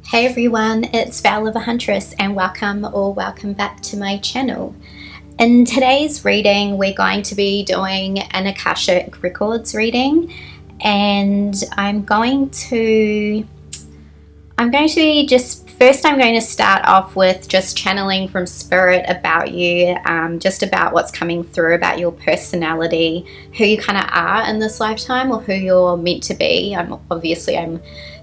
Hey everyone, it's Veil of Huntress and welcome back to my channel. In today's reading, we're going to be doing an Akashic records reading, and I'm going to start off with just channeling from spirit about you, just about what's coming through, about your personality, who you kind of are in this lifetime, or who you're meant to be. I'm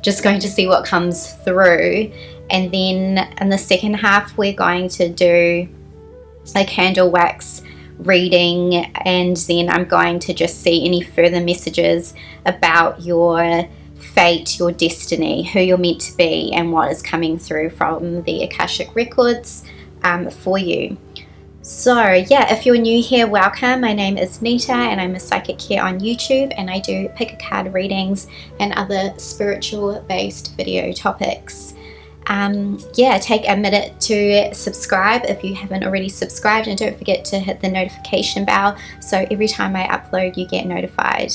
just going to see what comes through, and then in the second half we're going to do a candle wax reading, and then I'm going to just see any further messages about your fate, your destiny, who you're meant to be, and what is coming through from the Akashic records for you. So yeah, if you're new here, welcome. My name is Nita and I'm a psychic here on YouTube, and I do pickacard readings and other spiritual based video topics. Take a minute to subscribe if you haven't already subscribed, and don't forget to hit the notification bell so every time I upload you get notified.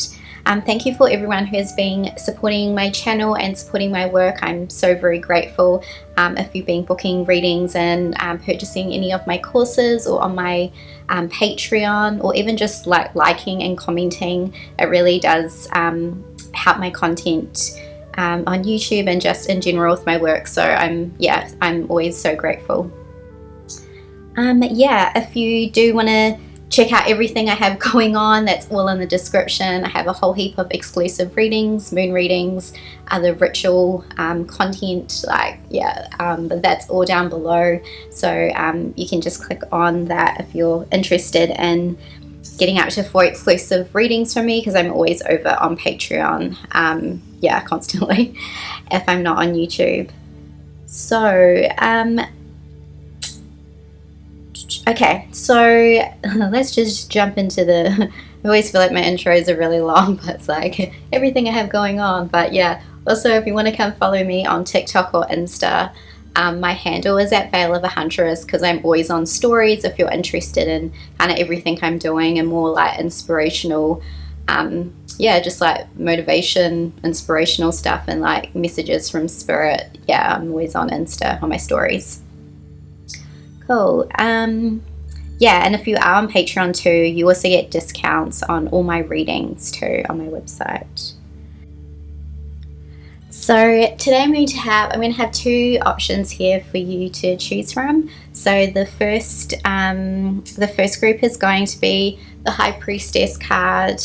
Thank you for everyone who has been supporting my channel and supporting my work. I'm so very grateful. If you've been booking readings and purchasing any of my courses, or on my Patreon, or even just liking and commenting, it really does help my content on YouTube and just in general with my work. So I'm always so grateful. If you do want to check out everything I have going on, that's all in the description. I have a whole heap of exclusive readings, moon readings, other ritual content, but that's all down below. So you can just click on that if you're interested in getting up to 4 exclusive readings from me, because I'm always over on Patreon, constantly, if I'm not on YouTube. So okay, so let's just jump into I always feel like my intros are really long, but it's like everything I have going on. But yeah, also if you want to come follow me on TikTok or Insta, my handle is at Veil of Huntress, because I'm always on stories if you're interested in kind of everything I'm doing, and more like inspirational, just like motivation, inspirational stuff, and like messages from spirit. Yeah, I'm always on Insta on my stories. Cool. And if you are on Patreon too, you also get discounts on all my readings too on my website. So today I'm going to have 2 options here for you to choose from. So the first group is going to be the High Priestess card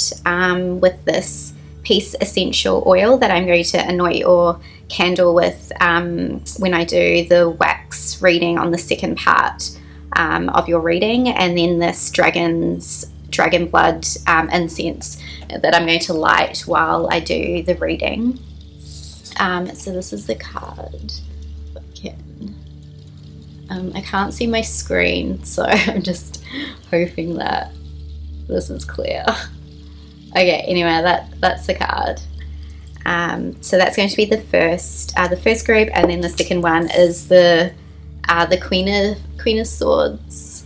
with this peace essential oil that I'm going to anoint your candle with when I do the wax reading on the second part of your reading, and then this dragon blood incense that I'm going to light while I do the reading. So this is the card. I can't see my screen, so I'm just hoping that this is clear. Okay, anyway, that's the card. So that's going to be the first group, and then the second one is the Queen of Swords,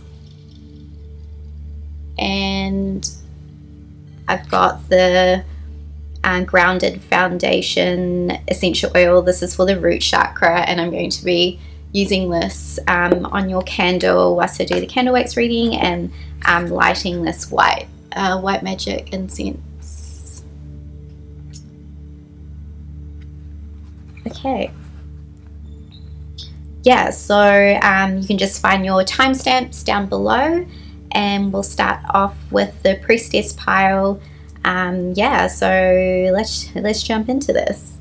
and I've got the Grounded Foundation essential oil. This is for the root chakra, and I'm going to be using this on your candle whilst I do the candle wax reading, and lighting this white magic incense. Okay. Yeah, so you can just find your timestamps down below, and we'll start off with the priestess pile. So let's jump into this.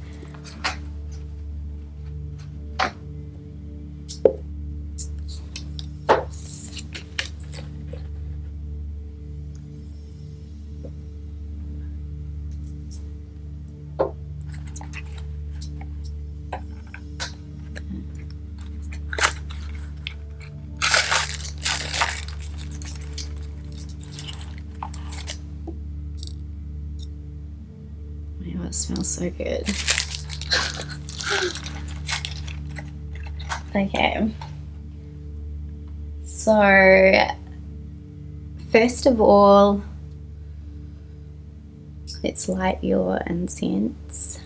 It smells so good. Okay, so first of all, let's light your incense.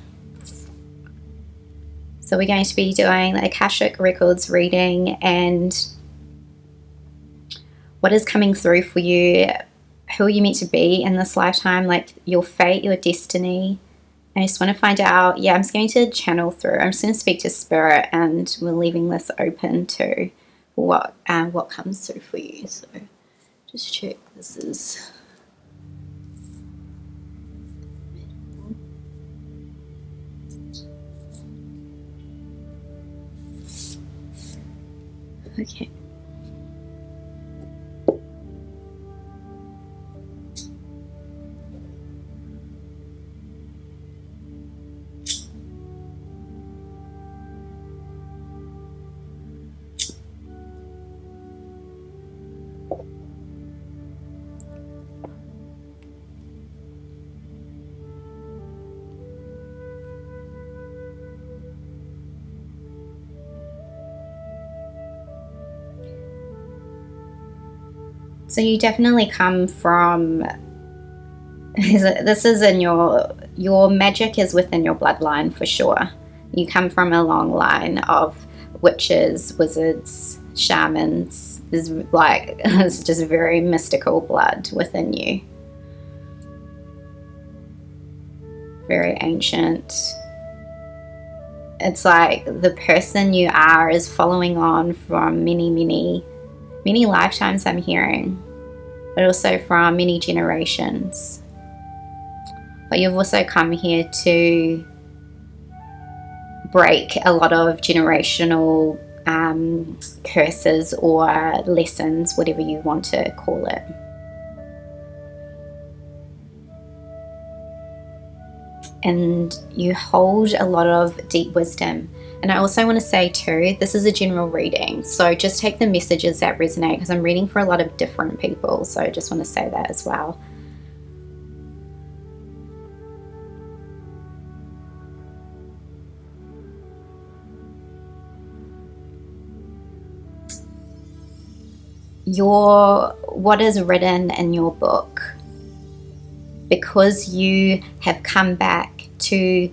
So we're going to be doing the Akashic Records reading and what is coming through for you, who are you meant to be in this lifetime, like your fate, your destiny. I just want to find out, yeah, I'm just going to channel through. I'm just going to speak to Spirit, and we're leaving this open to what comes through for you. So just check this is... Okay. So you definitely come from, this is in your magic is within your bloodline for sure. You come from a long line of witches, wizards, shamans. It's just very mystical blood within you. Very ancient. It's like the person you are is following on from many lifetimes, I'm hearing, but also from many generations. But you've also come here to break a lot of generational curses or lessons, whatever you want to call it. And you hold a lot of deep wisdom. And I also want to say too, this is a general reading, so just take the messages that resonate, because I'm reading for a lot of different people, so I just want to say that as well. What is written in your book, because you have come back to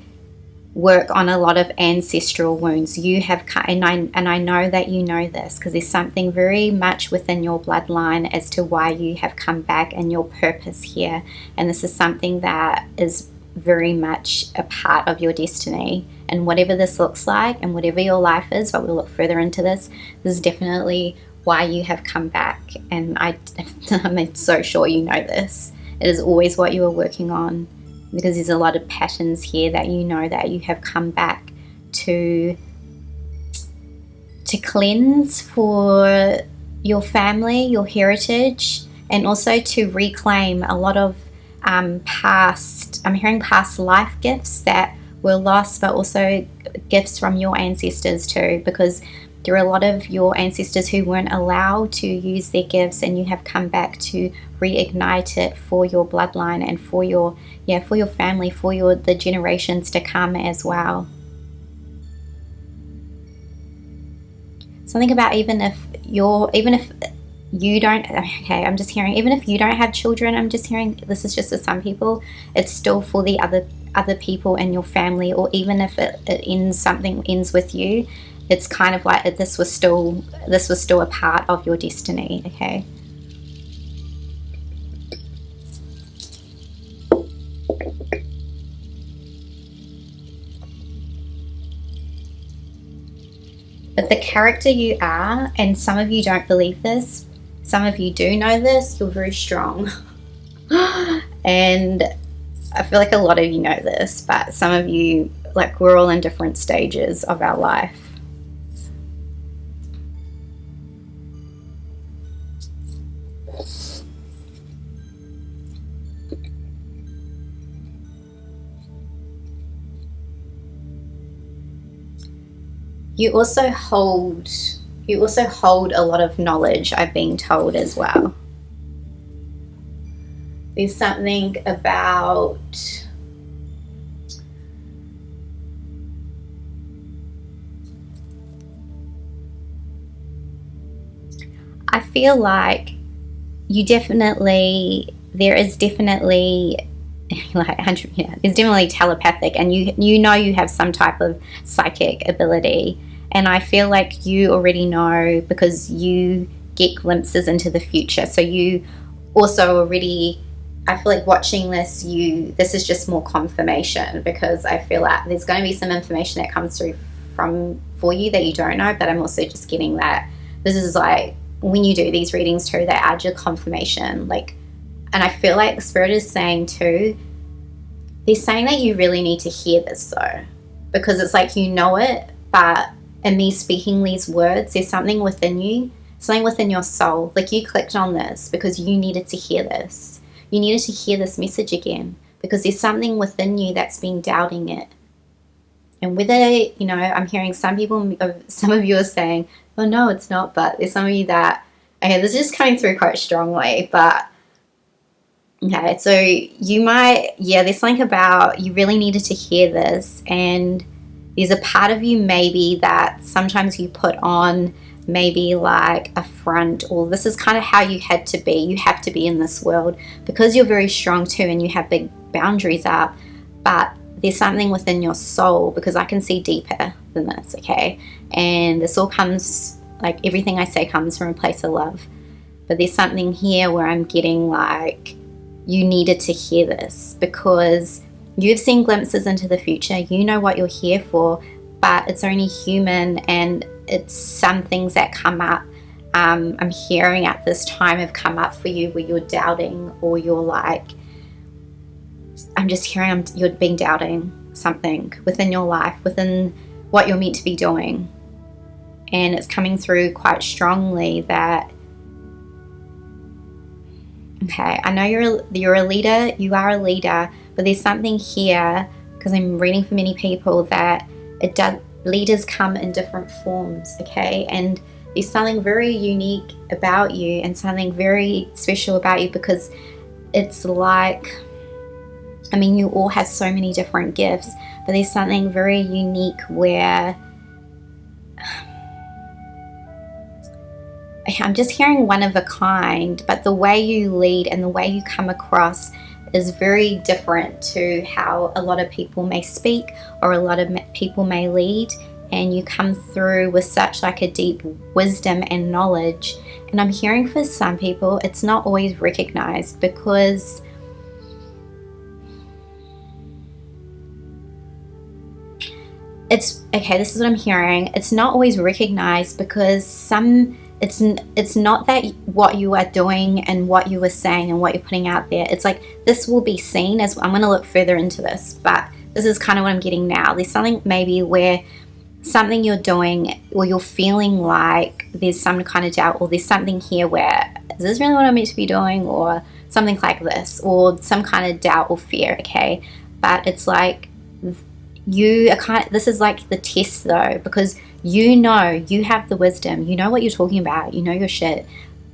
work on a lot of ancestral wounds. You have, and I know that you know this, because there's something very much within your bloodline as to why you have come back and your purpose here. And this is something that is very much a part of your destiny. And whatever this looks like and whatever your life is, but we'll look further into this, this is definitely why you have come back. And I'm so sure you know this. It is always what you are working on, because there's a lot of patterns here that you know that you have come back to cleanse for your family, your heritage, and also to reclaim a lot of I'm hearing past life gifts that were lost, but also gifts from your ancestors too, because there are a lot of your ancestors who weren't allowed to use their gifts, and you have come back to reignite it for your bloodline and for your family, for the generations to come as well. Something about even if you don't, okay, I'm just hearing, even if you don't have children, I'm just hearing, this is just for some people, it's still for the other people in your family, or even if something ends with you, it's kind of like this was still a part of your destiny, okay? But the character you are, and some of you don't believe this, some of you do know this, you're very strong. And I feel like a lot of you know this, but some of you, like, we're all in different stages of our life. You also hold a lot of knowledge, I've been told as well. There's something about I feel like there is definitely like 100, it's definitely telepathic, and you know you have some type of psychic ability. And I feel like you already know because you get glimpses into the future. So you also already, I feel like watching this, this is just more confirmation, because I feel like there's going to be some information that comes through for you that you don't know. But I'm also just getting that this is like, when you do these readings too, they add your confirmation. Like, and I feel like Spirit is saying too, they're saying that you really need to hear this though, because it's like, you know it, but in me speaking these words, there's something within you, something within your soul. Like, you clicked on this because you needed to hear this. You needed to hear this message again, because there's something within you that's been doubting it. And whether, I'm hearing some of you are saying, oh no, it's not, but there's some of you that, okay, this is just coming through quite strongly, but okay, so you might, there's something about you really needed to hear this, and there's a part of you maybe that sometimes you put on maybe like a front, or this is kind of how you had to be. You have to be in this world because you're very strong too, and you have big boundaries up, but there's something within your soul, because I can see deeper than this, okay? And this all comes, like everything I say comes from a place of love. But there's something here where I'm getting like, you needed to hear this because you've seen glimpses into the future. You know what you're here for, but it's only human, and it's some things that come up. I'm hearing at this time have come up for you where you're doubting, or you're like, I'm just hearing you've been doubting something within your life, within what you're meant to be doing. And it's coming through quite strongly that, okay, I know you're a leader, you are a leader, but there's something here, because I'm reading for many people, that leaders come in different forms, okay? And there's something very unique about you and something very special about you, because it's like, you all have so many different gifts, but there's something very unique where I'm just hearing one of a kind, but the way you lead and the way you come across is very different to how a lot of people may speak, or a lot of people may lead, and you come through with such like a deep wisdom and knowledge. And I'm hearing for some people it's not always recognized, because this is what I'm hearing. It's not always recognized because it's not that what you are doing and what you are saying and what you're putting out there, it's like this will be seen as, I'm going to look further into this, but this is kind of what I'm getting now. There's something maybe where something you're doing, or you're feeling like there's some kind of doubt, or there's something here where, is this really what I'm meant to be doing, or something like this, or some kind of doubt or fear, okay? But it's like, this is like the test though, because you have the wisdom, you know what you're talking about, you know your shit,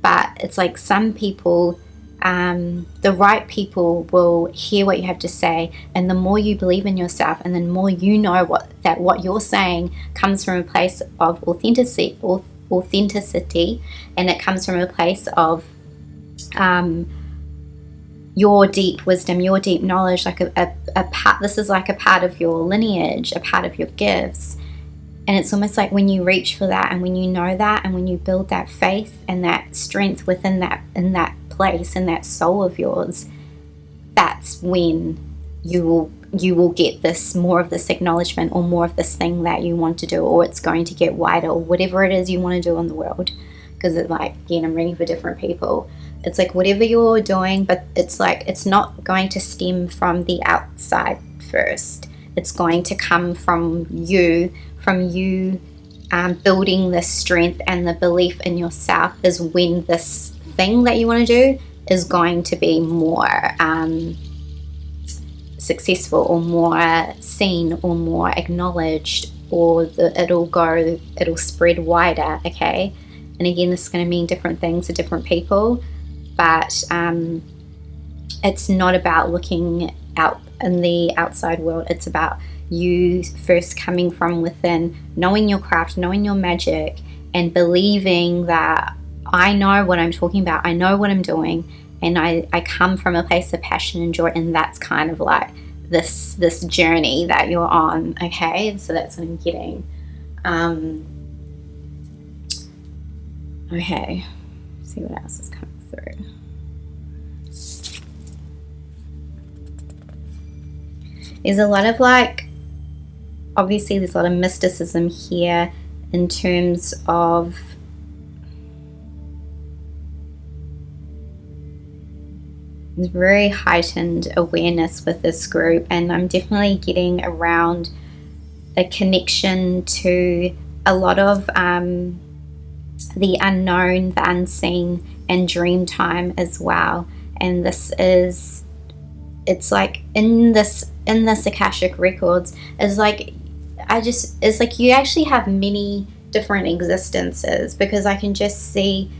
but it's like some people, the right people will hear what you have to say, and the more you believe in yourself, and the more you know what you're saying comes from a place of authenticity, and it comes from a place of your deep wisdom, your deep knowledge, like a part. This is like a part of your lineage, a part of your gifts. And it's almost like when you reach for that, and when you know that, and when you build that faith and that strength within that, in that place, in that soul of yours, that's when you will get this, more of this acknowledgement, or more of this thing that you want to do, or it's going to get wider, or whatever it is you want to do in the world. Because it's like, again, I'm reading for different people. It's like whatever you're doing, but it's like, it's not going to stem from the outside first. It's going to come from you building the strength and the belief in yourself, is when this thing that you want to do is going to be more successful, or more seen, or more acknowledged, or it'll spread wider, okay? And again, this is going to mean different things to different people, but it's not about looking out in the outside world. It's about you first coming from within, knowing your craft, knowing your magic, and believing that I know what I'm talking about, I know what I'm doing, and I come from a place of passion and joy, and that's kind of like this journey that you're on. Okay, so that's what I'm getting. Okay, let's see what else is coming through. There's a lot of like, obviously there's a lot of mysticism here in terms of very heightened awareness with this group, and I'm definitely getting around a connection to a lot of the unknown, the unseen, and dream time as well. And this is, it's like in this Akashic records is like, it's like you actually have many different existences, because I can just see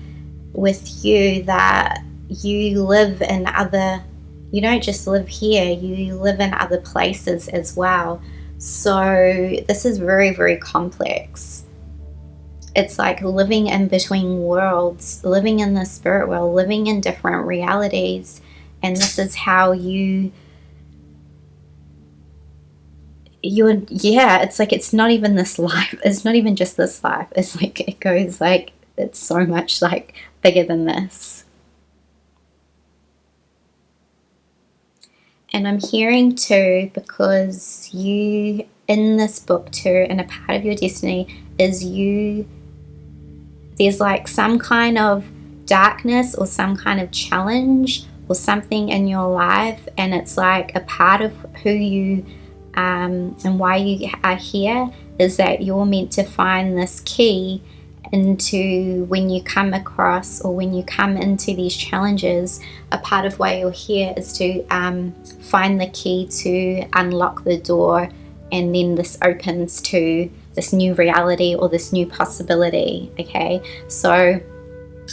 with you that you live in other, you don't just live here, you live in other places as well. So this is very, very complex. It's like living in between worlds, living in the spirit world, living in different realities. And this is how it's like, it's not even this life, it's not even just this life, it's like, it goes like, it's so much like bigger than this. And I'm hearing too, because you, in this book too, and a part of your destiny is there's like some kind of darkness or some kind of challenge or something in your life, and it's like a part of who you and why you are here is that you're meant to find this key into, when you come across or when you come into these challenges, a part of why you're here is to find the key to unlock the door, and then this opens to this new reality or this new possibility. Okay, so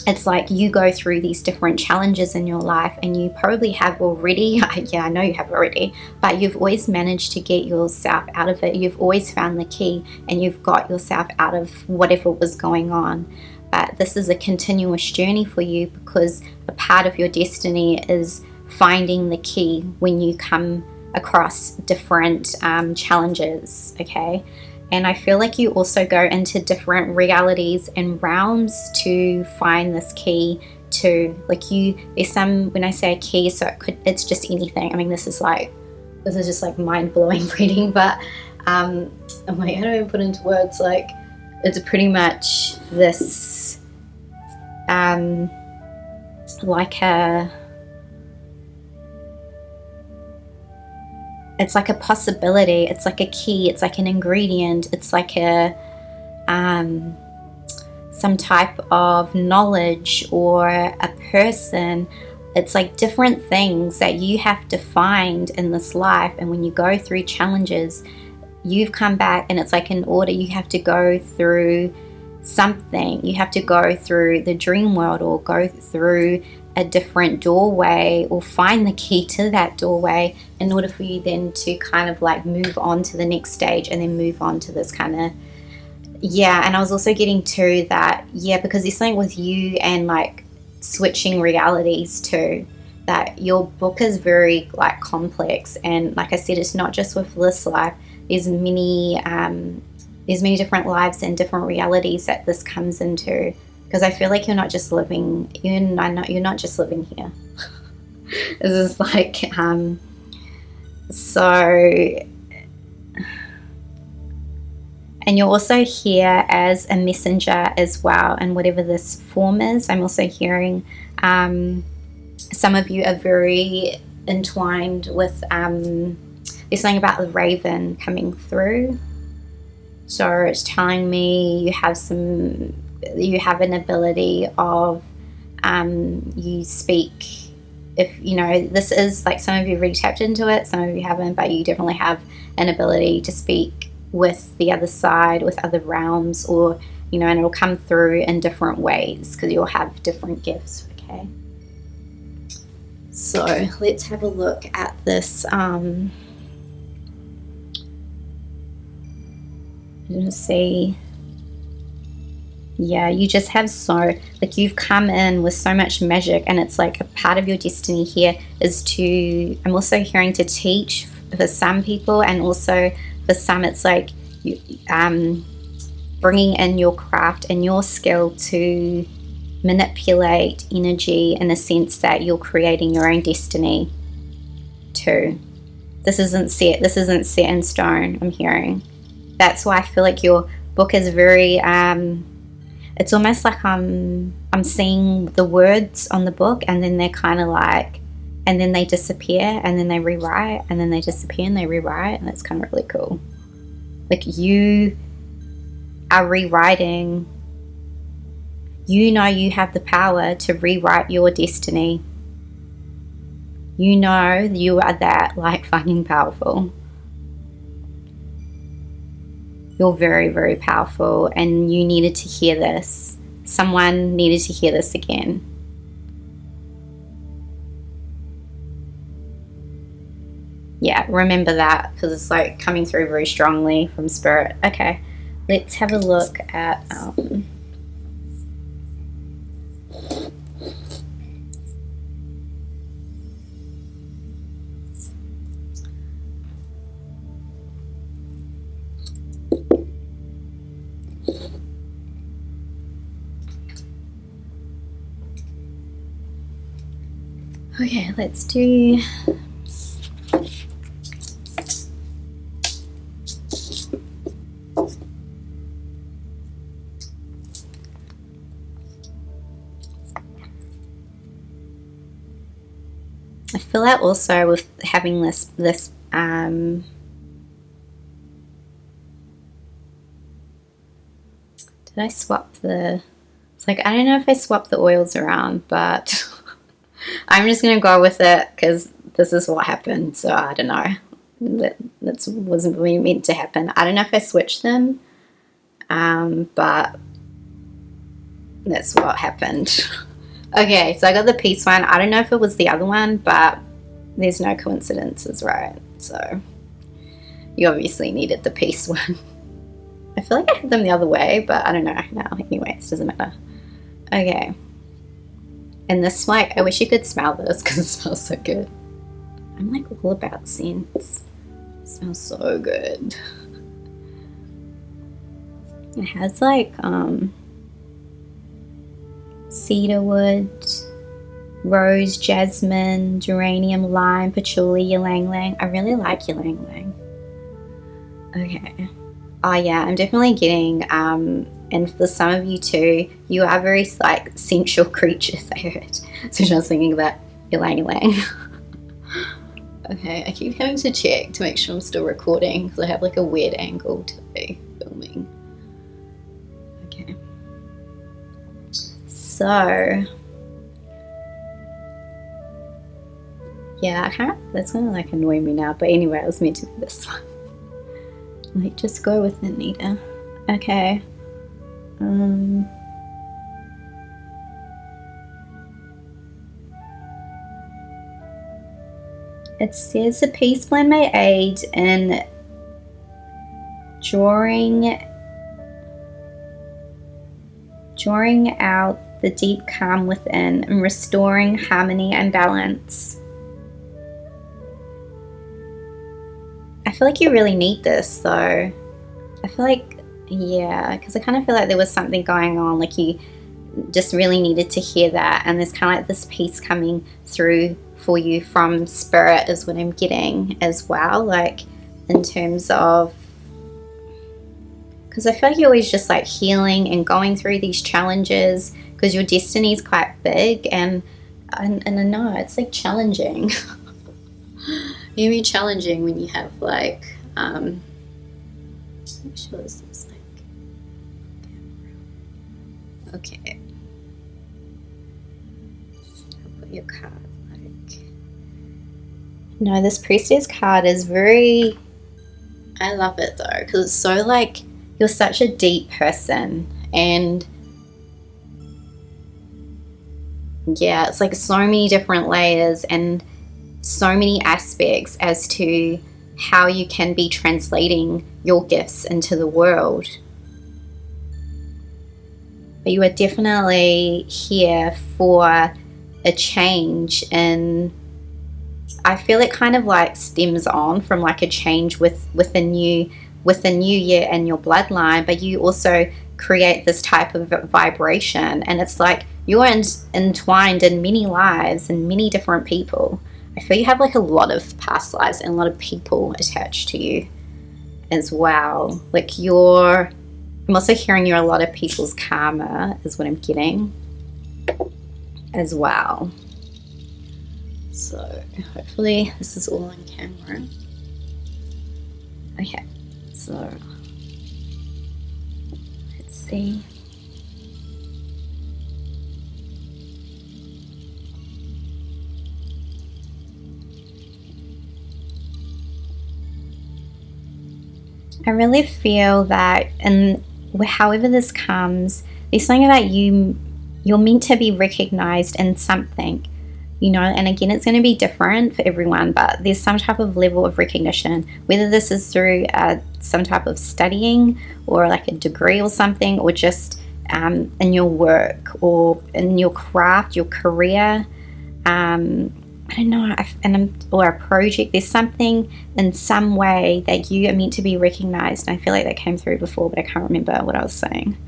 it's like you go through these different challenges in your life, and you probably have already, yeah, I know you have already, but you've always managed to get yourself out of it. You've always found the key, and you've got yourself out of whatever was going on. But this is a continuous journey for you, because a part of your destiny is finding the key when you come across different challenges. Okay, and I feel like you also go into different realities and realms to find this key too. Like there's some, when I say a key, so it's just anything. I mean, this is just like mind-blowing reading, but I'm like, how do I put into words? Like, it's pretty much this, it's like a possibility, it's like a key, it's like an ingredient, it's like a some type of knowledge or a person. It's like different things that you have to find in this life, and when you go through challenges, you've come back, and it's like in order, you have to go through something. You have to go through the dream world, or go through a different doorway, or find the key to that doorway, in order for you then to kind of like move on to the next stage, and then move on to this kind of, yeah. And I was also getting to that, yeah, because there's something with you and like switching realities too, that your book is very like complex. And like I said, it's not just with this life, there's many different lives and different realities that this comes into. Because I feel like you're not just living, you're not just living here. This is like, so, and you're also here as a messenger as well, and whatever this form is. I'm also hearing some of you are very entwined with, there's something about the raven coming through. So it's telling me you have an ability of, you speak, if you know, this is like, some of you have really tapped into it, some of you haven't, but you definitely have an ability to speak with the other side, with other realms, or, you know, and it'll come through in different ways, because you'll have different gifts. Okay, so let's have a look at this. I'm going to see, Yeah, you just have so, like, you've come in with so much magic, and it's like a part of your destiny here is to, I'm also hearing, to teach for some people, and also for some it's like you, bringing in your craft and your skill to manipulate energy in a sense that you're creating your own destiny too. This isn't set in stone, I'm hearing. That's why I feel like your book is very, it's almost like I'm seeing the words on the book, and then they're kind of like, and then they disappear, and then they rewrite, and then they disappear and they rewrite, and it's kind of really cool. Like, you are rewriting. You know you have the power to rewrite your destiny. You know you are that, like, fucking powerful. You're very, very powerful, and you needed to hear this. Someone needed to hear this again. Yeah, remember that, because it's like coming through very strongly from spirit. Okay, let's have a look at okay, let's do I feel like also with having this did I swap the, it's like, I don't know if I swapped the oils around, but I'm just gonna go with it because this is what happened. So I don't know, that wasn't really meant to happen. I don't know if I switched them, but that's what happened. Okay, so I got the peace one. I don't know if it was the other one, but there's no coincidences, right? So you obviously needed the peace one. I feel like I had them the other way, but I don't know now. Anyways, doesn't matter. Okay. And this, like, I wish you could smell this because it smells so good. I'm like all about scents. It smells so good. It has like cedarwood, rose, jasmine, geranium, lime, patchouli, ylang ylang. I really like ylang ylang. Okay. Oh yeah, I'm definitely getting, and for some of you too, you are very, like, sensual creatures, I heard. So I was thinking about ylang ylang. Okay, I keep having to check to make sure I'm still recording because I have like a weird angle to be filming. Okay. So yeah, I can't, that's gonna like annoy me now, but anyway, I was meant to be this one. Like, just go with it, Nita. Okay. It says the peace blend may aid in drawing out the deep calm within and restoring harmony and balance. I feel like you really need this though. I feel like, yeah, because I kind of feel like there was something going on, like you just really needed to hear that, and there's kind of like this peace coming through for you from spirit is what I'm getting as well, like in terms of, because I feel like you're always just like healing and going through these challenges because your destiny is quite big, and I know it's like challenging. You mean challenging when you have like make sure this is like, okay, I'll put your card like, no, this priestess card is very, I love it though because it's so like, you're such a deep person, and yeah, it's like so many different layers and so many aspects as to how you can be translating your gifts into the world. But you are definitely here for a change in, I feel it kind of like stems on from like a change with the new year and your bloodline, but you also create this type of vibration, and it's like you're entwined in many lives and many different people. I feel you have like a lot of past lives and a lot of people attached to you as well. Like I'm also hearing you're a lot of people's karma is what I'm getting as well. So hopefully this is all on camera. Okay, so let's see. I really feel that, and however this comes, there's something about you're meant to be recognized in something, you know, and again, it's going to be different for everyone, but there's some type of level of recognition, whether this is through some type of studying or like a degree or something, or just in your work or in your craft, your career, I don't know, or a project. There's something in some way that you are meant to be recognized. And I feel like that came through before, but I can't remember what I was saying.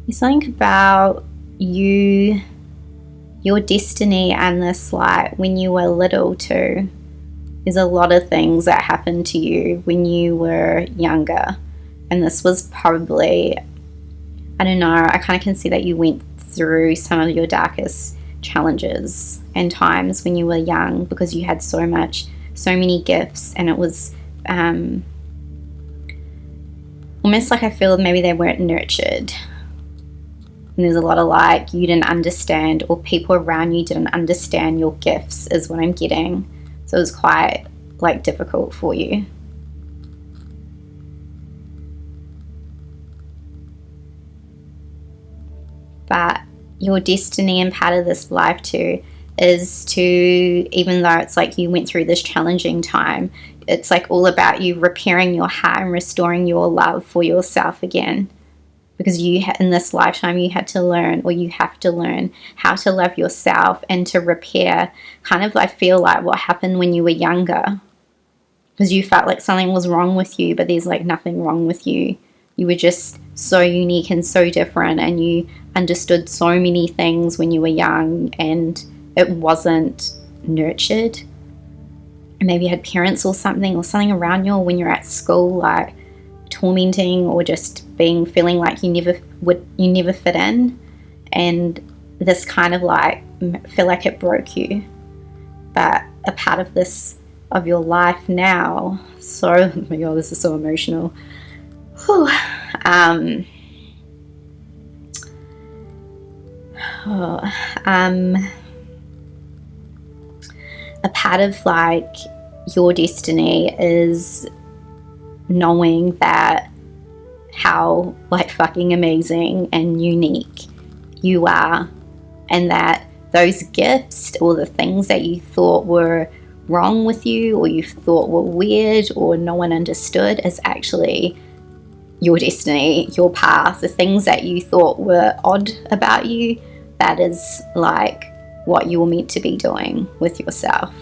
There's something about your destiny and this, like when you were little too. There's a lot of things that happened to you when you were younger. And this was probably, I don't know, I kind of can see that you went through some of your darkest challenges and times when you were young, because you had so many gifts, and it was almost like I feel maybe they weren't nurtured, and there's a lot of like you didn't understand, or people around you didn't understand your gifts is what I'm getting. So it was quite like difficult for you. But your destiny and part of this life too is to, even though it's like you went through this challenging time, it's like all about you repairing your heart and restoring your love for yourself again. Because in this lifetime you had to learn, or you have to learn how to love yourself and to repair kind of, I feel like, what happened when you were younger. Because you felt like something was wrong with you, but there's like nothing wrong with you. You were just so unique and so different, and you understood so many things when you were young, and it wasn't nurtured. And maybe you had parents or something around you, or when you're at school, like tormenting, or just feeling like you never fit in, and this kind of like feel like it broke you. But a part of this of your life now, so oh my god, this is so emotional. Whew. A part of like your destiny is knowing that how like fucking amazing and unique you are, and that those gifts or the things that you thought were wrong with you, or you thought were weird or no one understood, is actually your destiny, your path. The things that you thought were odd about you, that is like what you were meant to be doing with yourself.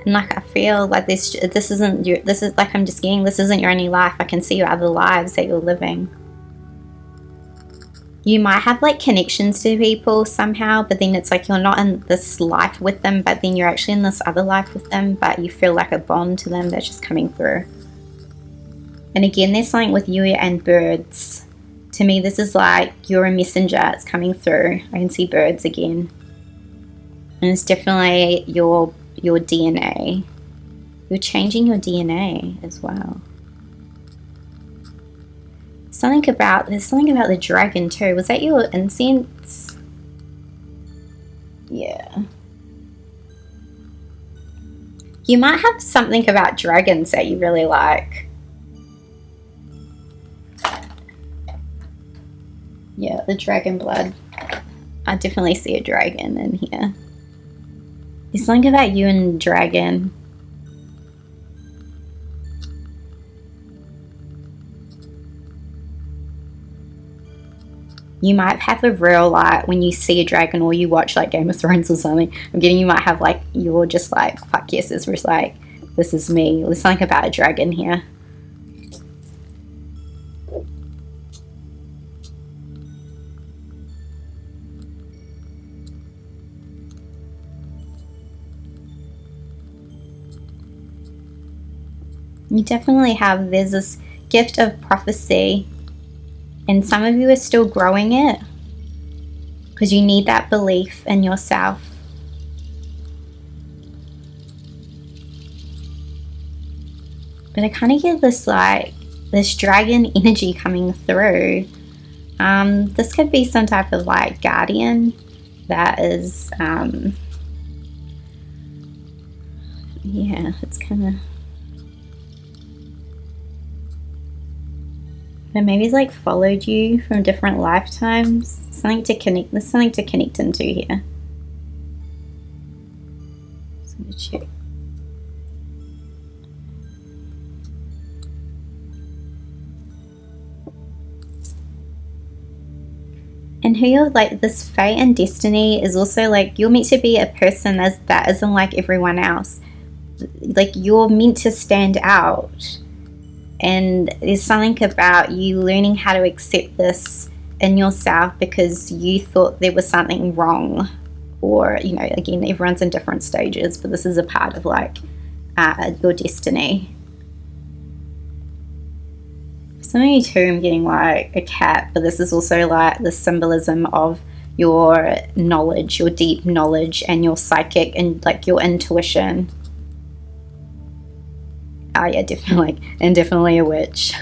And like I feel like this isn't like I'm just getting, this isn't your only life. I can see your other lives that you're living. You might have like connections to people somehow, but then it's like you're not in this life with them, but then you're actually in this other life with them, but you feel like a bond to them that's just coming through. And again, there's something with you and birds. To me, this is like you're a messenger. It's coming through. I can see birds again. And it's definitely your DNA. You're changing your DNA as well. There's something about the dragon too. Was that your incense? Yeah. You might have something about dragons that you really like. Yeah, the dragon blood. I definitely see a dragon in here. There's something about you and dragon. You might have a real, like, when you see a dragon or you watch like Game of Thrones or something, I'm getting you might have like, you're just like, fuck yes, this was like, this is me. There's something about a dragon here. You definitely have, there's this gift of prophecy. And some of you are still growing it because you need that belief in yourself. But I kind of get this like, this dragon energy coming through. This could be some type of like guardian that is, yeah, it's kind of, and maybe it's like followed you from different lifetimes. Something to connect. There's something to connect into here. So I'm gonna check. And who you're like, this fate and destiny is also like, you're meant to be a person that isn't like everyone else. Like, you're meant to stand out. And there's something about you learning how to accept this in yourself because you thought there was something wrong. Or, you know, again, everyone's in different stages, but this is a part of like your destiny. Something too, I'm getting like a cat, but this is also like the symbolism of your knowledge, your deep knowledge, and your psychic and like your intuition. Oh yeah, definitely, and definitely a witch.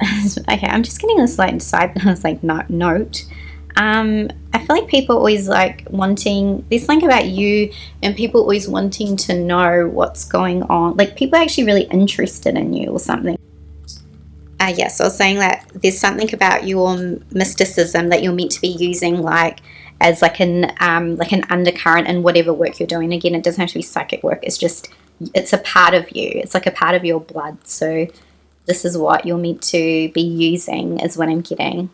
Okay, I'm just getting this like note. I feel like people always like wanting, there's something about you and people always wanting to know what's going on. Like, people are actually really interested in you or something. Yes, I was saying that there's something about your mysticism that you're meant to be using like as like an undercurrent in whatever work you're doing. Again, it doesn't have to be psychic work. It's just, it's a part of you. It's like a part of your blood. So this is what you're meant to be using is what I'm getting.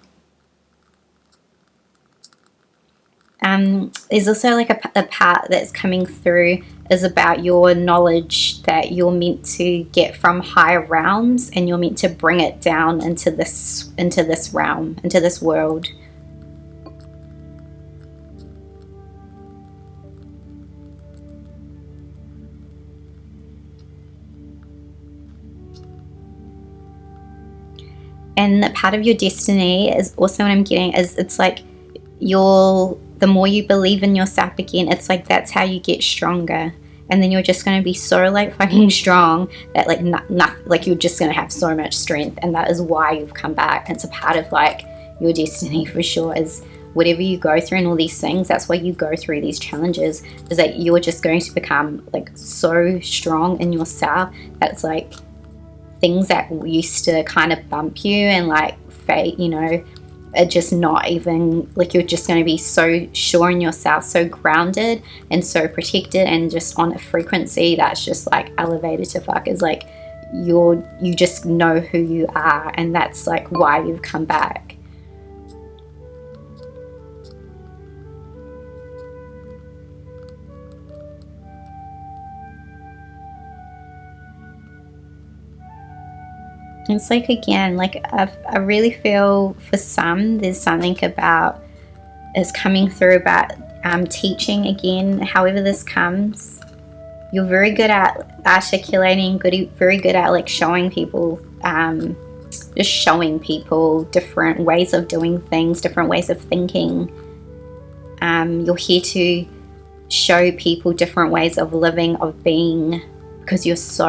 There's also like a part that's coming through is about your knowledge that you're meant to get from higher realms, and you're meant to bring it down into this realm, into this world. And that part of your destiny is also what I'm getting is it's like the more you believe in yourself again, it's like that's how you get stronger. And then you're just going to be so like fucking strong that like like you're just going to have so much strength, and that is why you've come back. It's a part of like your destiny for sure, is whatever you go through and all these things, that's why you go through these challenges, is that you're just going to become like so strong in yourself that it's like things that used to kind of bump you and like fate, you know, are just not even, like, you're just going to be so sure in yourself, so grounded and so protected and just on a frequency that's just like elevated to fuck, is like you just know who you are, and that's like why you've come back. It's like, again, like I really feel for some there's something about is coming through about teaching again, however this comes. You're very good at articulating, very good at like showing people just showing people different ways of doing things, different ways of thinking. You're here to show people different ways of living, of being, because you're so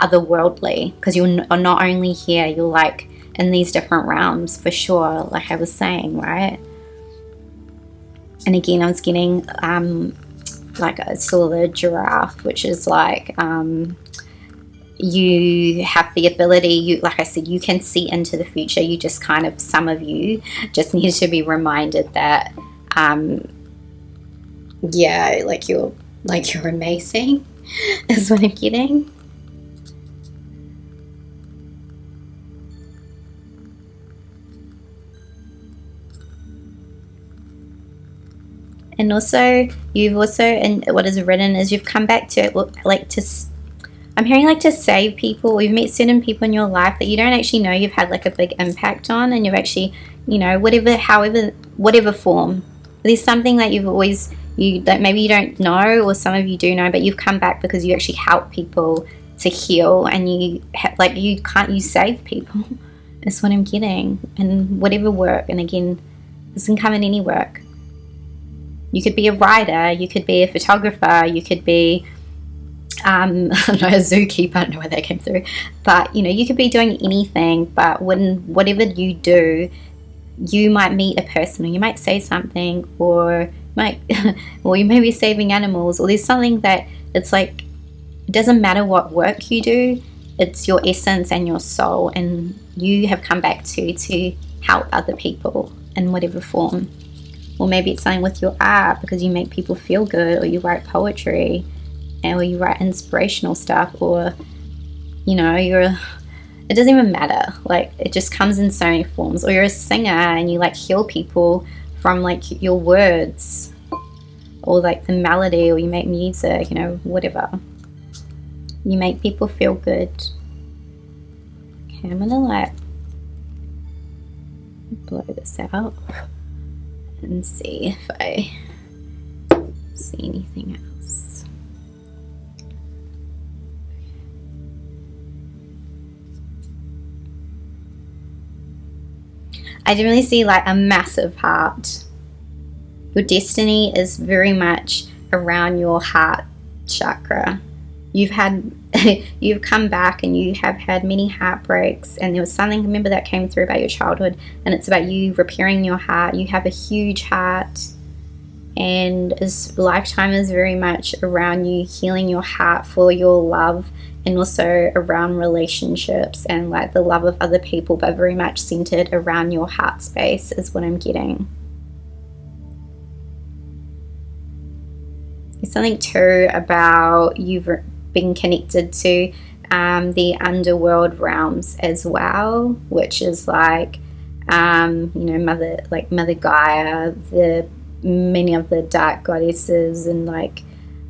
otherworldly, because you're not only here, you're like in these different realms for sure, like I was saying, right? And again, I was getting like I saw the giraffe, which is like you have the ability, like I said, you can see into the future. You just kind of, some of you just need to be reminded that yeah, like you're amazing is what I'm getting. And also, you've also, and what is written is you've come back to it, like to, I'm hearing like to save people. You've met certain people in your life that you don't actually know you've had like a big impact on, and you've actually, you know, whatever form. There's something that you've always, that maybe you don't know, or some of you do know, but you've come back because you actually help people to heal, and you save people. That's what I'm getting. And whatever work, and again, this can come in any work. You could be a writer, you could be a photographer, you could be I don't know, a zookeeper, I don't know where that came through, but you know, you could be doing anything. But whatever you do, you might meet a person, or you might say something, or or you may be saving animals, or there's something that it's like, it doesn't matter what work you do, it's your essence and your soul, and you have come back to help other people in whatever form. Or maybe it's something with your art, because you make people feel good, or you write poetry, or you write inspirational stuff, or you know, it doesn't even matter, like it just comes in so many forms. Or you're a singer and you like heal people from like your words, or like the melody, or you make music, you know, whatever. You make people feel good. Okay, I'm gonna like blow this out and see if I see anything else. I definitely see like a massive heart. Your destiny is very much around your heart chakra. You've come back, and you have had many heartbreaks, and there was something, remember, that came through about your childhood, and it's about you repairing your heart. You have a huge heart, and this lifetime is very much around you healing your heart for your love, and also around relationships and like the love of other people, but very much centered around your heart space is what I'm getting. There's something too about you've been connected to the underworld realms as well, which is like you know, Mother Gaia, many of the dark goddesses, and like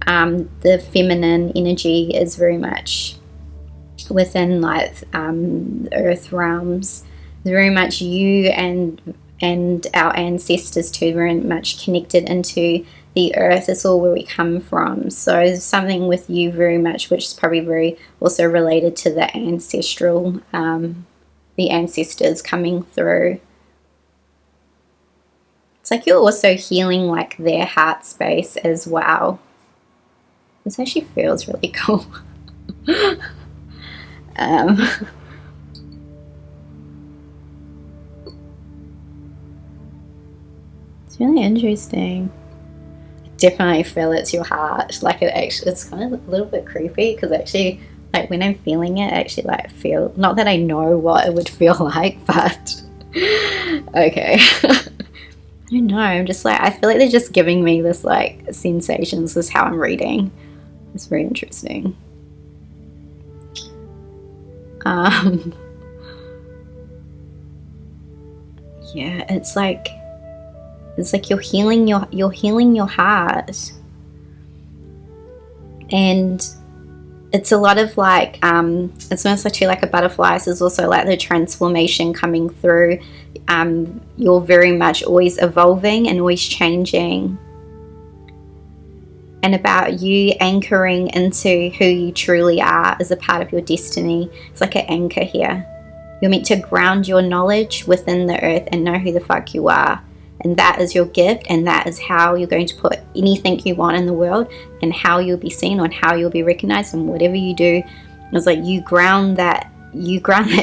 the feminine energy is very much within like earth realms. Very much you and our ancestors too, very much connected into the earth. It's all where we come from. So there's something with you very much, which is probably very also related to the ancestral, the ancestors coming through. It's like you're also healing like their heart space as well. This actually feels really cool. It's really interesting. Definitely feel it's your heart. Like it's kind of a little bit creepy, because actually, like when I'm feeling it, I actually like feel, not that I know what it would feel like, but okay. I don't know, I'm just like, I feel like they're just giving me this like sensations. This is how I'm reading. It's very interesting. Yeah, it's like you're healing your heart, and it's a lot of like it's almost like a butterfly. So there's also like the transformation coming through. You're very much always evolving and always changing, and about you anchoring into who you truly are as a part of your destiny. It's like an anchor here. You're meant to ground your knowledge within the earth and know who the fuck you are. And that is your gift, and that is how you're going to put anything you want in the world, and how you'll be seen, and how you'll be recognized, and whatever you do. It's like you ground that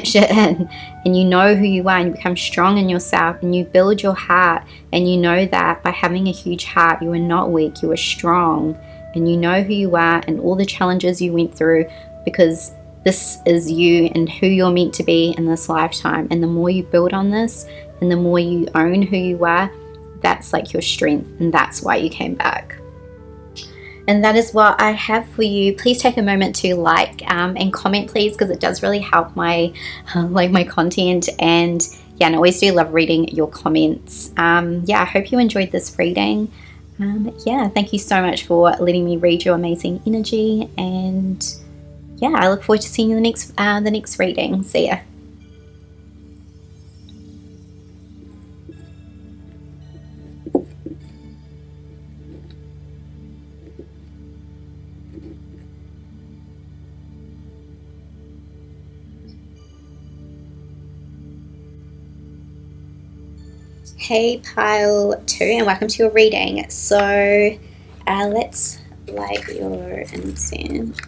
shit in, and you know who you are, and you become strong in yourself, and you build your heart, and you know that by having a huge heart, you are not weak, you are strong, and you know who you are and all the challenges you went through, because this is you and who you're meant to be in this lifetime. And the more you build on this, and the more you own who you are, that's like your strength, and that's why you came back. And that is what I have for you. Please take a moment to like and comment, please, because it does really help my my content. And yeah, and I always do love reading your comments. Yeah, I hope you enjoyed this reading. Yeah, thank you so much for letting me read your amazing energy. And yeah, I look forward to seeing you in the next reading. See ya. Hey pile 2, and welcome to your reading. So let's light your incense.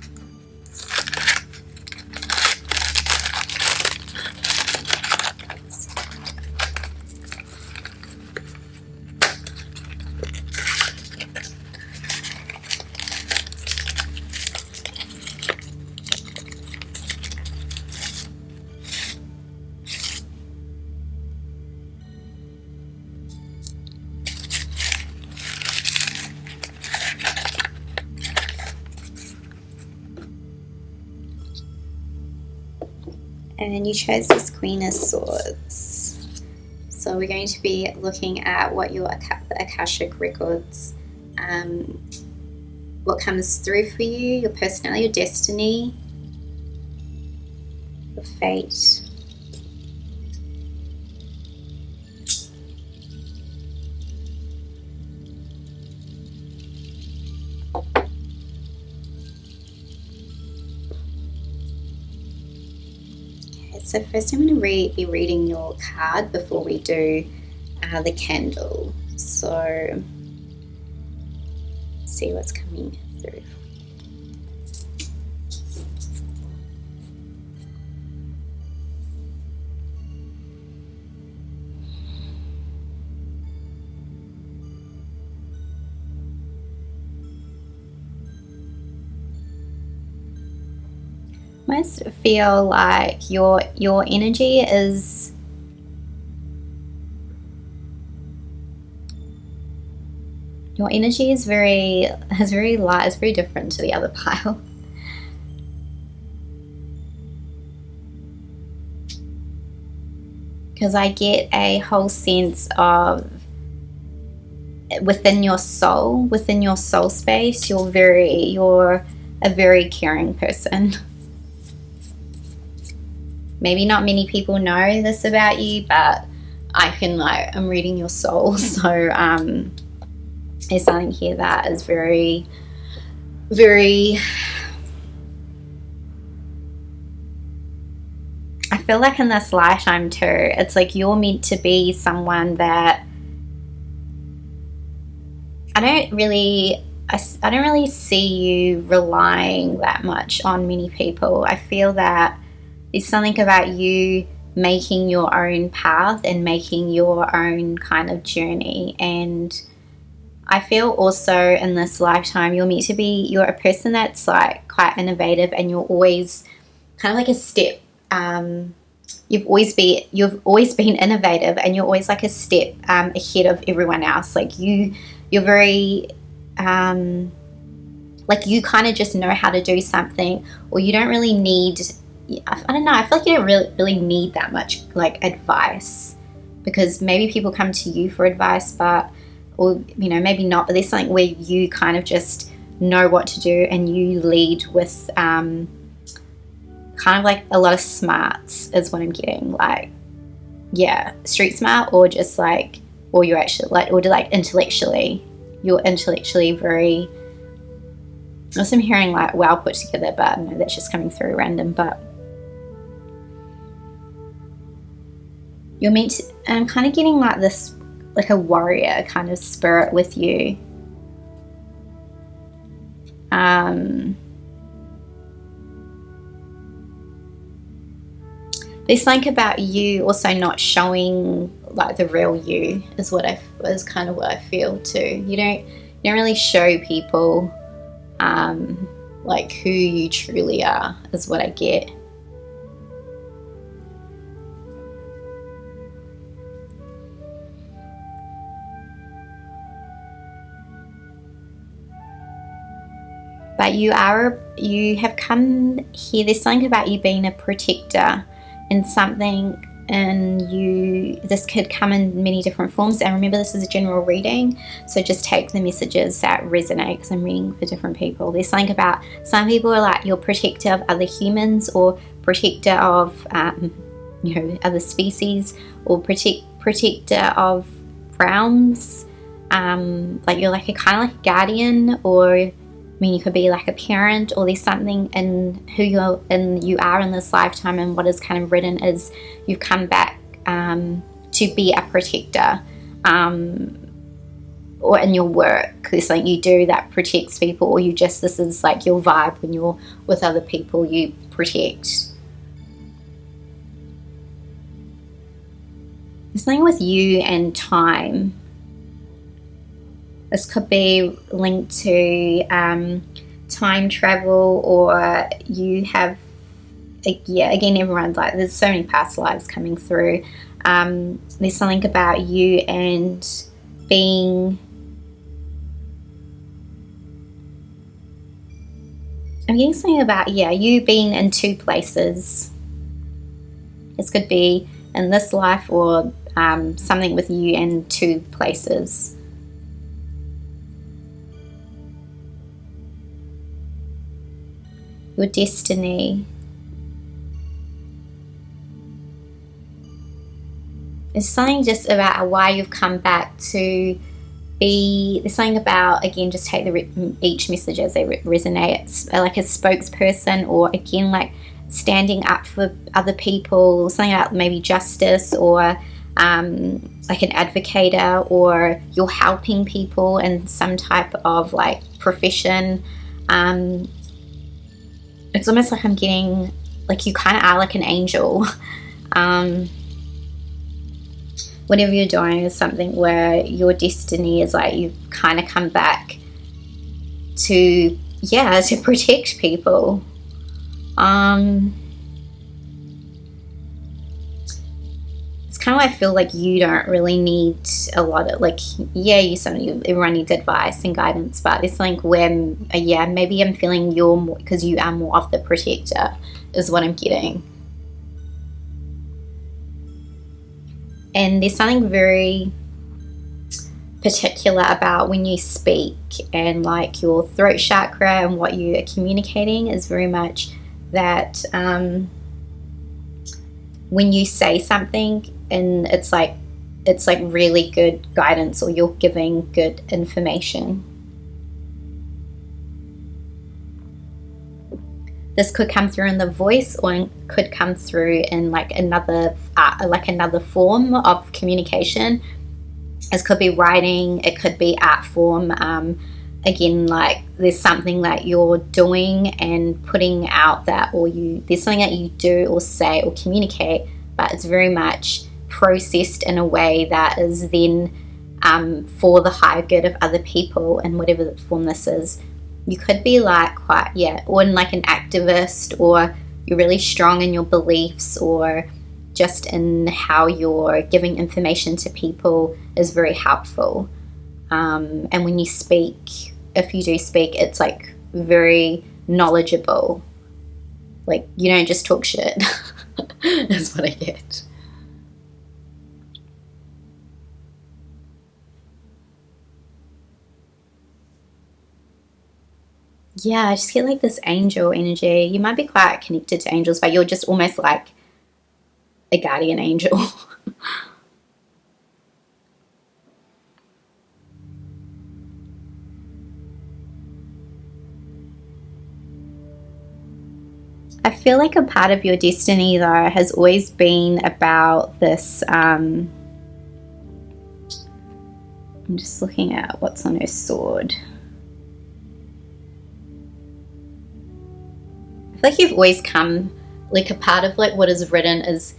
And you chose this Queen of Swords. So we're going to be looking at what your Akashic records, what comes through for you, your personality, your destiny, your fate. So first I'm going to be reading your card before we do the candle. So see what's coming through. I almost feel like your energy is very light. It's very different to the other pile. Because I get a whole sense of within your soul space, you're a very caring person. Maybe not many people know this about you, but I'm reading your soul. So there's something here that is very, very, I feel like in this lifetime too, it's like you're meant to be someone that I don't really see you relying that much on many people. I feel that there's something about you making your own path and making your own kind of journey. And I feel also in this lifetime you're a person that's like quite innovative, and you're always kind of like a step. You've always been innovative, and you're always like a step ahead of everyone else. Like you're very like you kind of just know how to do something, or you don't really need. I don't know. I feel like you don't really need that much like advice, because maybe people come to you for advice, or maybe not. But there's something where you kind of just know what to do, and you lead with kind of like a lot of smarts is what I'm getting. Like, yeah, street smart, or just like, or you're actually like, or like intellectually, you're intellectually very Also, I'm hearing like well put together, but no, that's just coming through random. But you're meant to, I'm kind of getting like this, like a warrior kind of spirit with you. There's something about you also not showing like the real you is kind of what I feel too. You don't really show people like who you truly are, is what I get. But you have come here. There's something about you being a protector and something, and this could come in many different forms. And remember, this is a general reading, so just take the messages that resonate, because I'm reading for different people. There's something about, some people are like you're protector of other humans, or protector of other species, or protector of realms. Like you're like a kind of like a guardian, or I mean, you could be like a parent, or there's something in who you are in this lifetime, and what is kind of written is you've come back to be a protector, or in your work there's something you do that protects people, or this is like your vibe when you're with other people, you protect. There's something with you and time. This could be linked to time travel, or you have, again, everyone's like, there's so many past lives coming through. There's something about you and being, I'm getting something about, you being in two places. This could be in this life, or something with you in two places. Your destiny. There's something just about why you've come back to be. There's something about, again, just take each message as they resonate. It's like a spokesperson, or again, like standing up for other people, something about maybe justice, or like an advocator, or you're helping people in some type of like profession. It's almost like I'm getting, like you kind of are like an angel. Whatever you're doing is something where your destiny is like you've kind of come back to protect people. It's kind of like I feel like you don't really need a lot of, like, everyone needs advice and guidance, but it's like where, maybe I'm feeling you're more, because you are more of the protector, is what I'm getting. And there's something very particular about when you speak, and like your throat chakra and what you are communicating is very much that when you say something and it's like really good guidance, or you're giving good information. This could come through in the voice, or it could come through in like another form of communication. This could be writing, it could be art form. Again, like there's something that you're doing and putting out that, there's something that you do or say or communicate, but it's very much processed in a way that is then for the higher good of other people, in whatever form this is. You could be like or in like an activist, or you're really strong in your beliefs, or just in how you're giving information to people is very helpful. And when you speak, if you do speak, it's like very knowledgeable. Like you don't just talk shit. That's what I get. Yeah, I just get like this angel energy. You might be quite connected to angels, but you're just almost like a guardian angel. I feel like a part of your destiny, though, has always been about this. I'm just looking at what's on her sword. I feel like you've always come, like, a part of like what is written is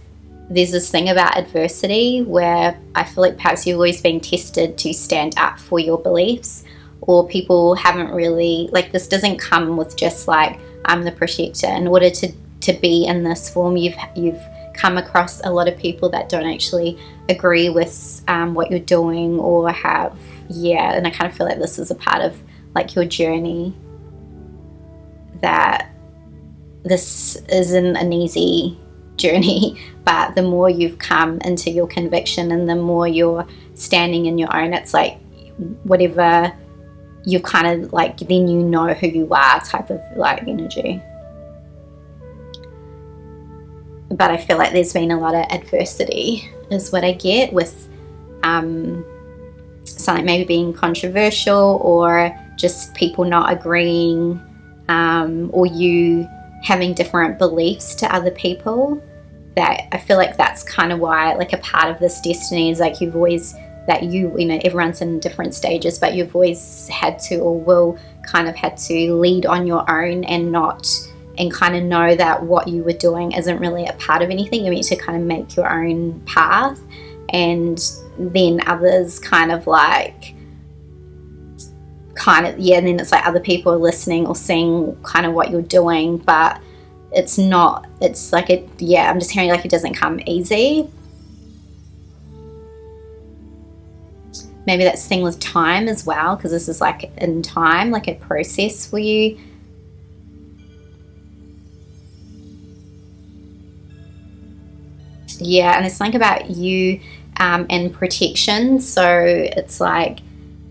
there's this thing about adversity where I feel like perhaps you've always been tested to stand up for your beliefs, or people haven't really, like, this doesn't come with just like, I'm the protector. In order to be in this form, you've come across a lot of people that don't actually agree with what you're doing, or have, yeah, and I kind of feel like this is a part of like your journey, that this isn't an easy journey, but the more you've come into your conviction and the more you're standing in your own, it's like whatever you kind of like, then you know who you are type of like energy. But I feel like there's been a lot of adversity is what I get with something maybe being controversial, or just people not agreeing, or you having different beliefs to other people. That I feel like that's kind of why, like, a part of this destiny is like you've always, that you know, everyone's in different stages, but you've always had to, or will kind of had to lead on your own, and kind of know that what you were doing isn't really a part of anything. You're meant to kind of make your own path, and then others kind of like, yeah, and then it's like other people are listening or seeing kind of what you're doing, but it's not, it's like it, yeah, I'm just hearing like it doesn't come easy. Maybe that's the thing with time as well, because this is like in time, like a process for you. Yeah, and it's something about you and protection. So it's like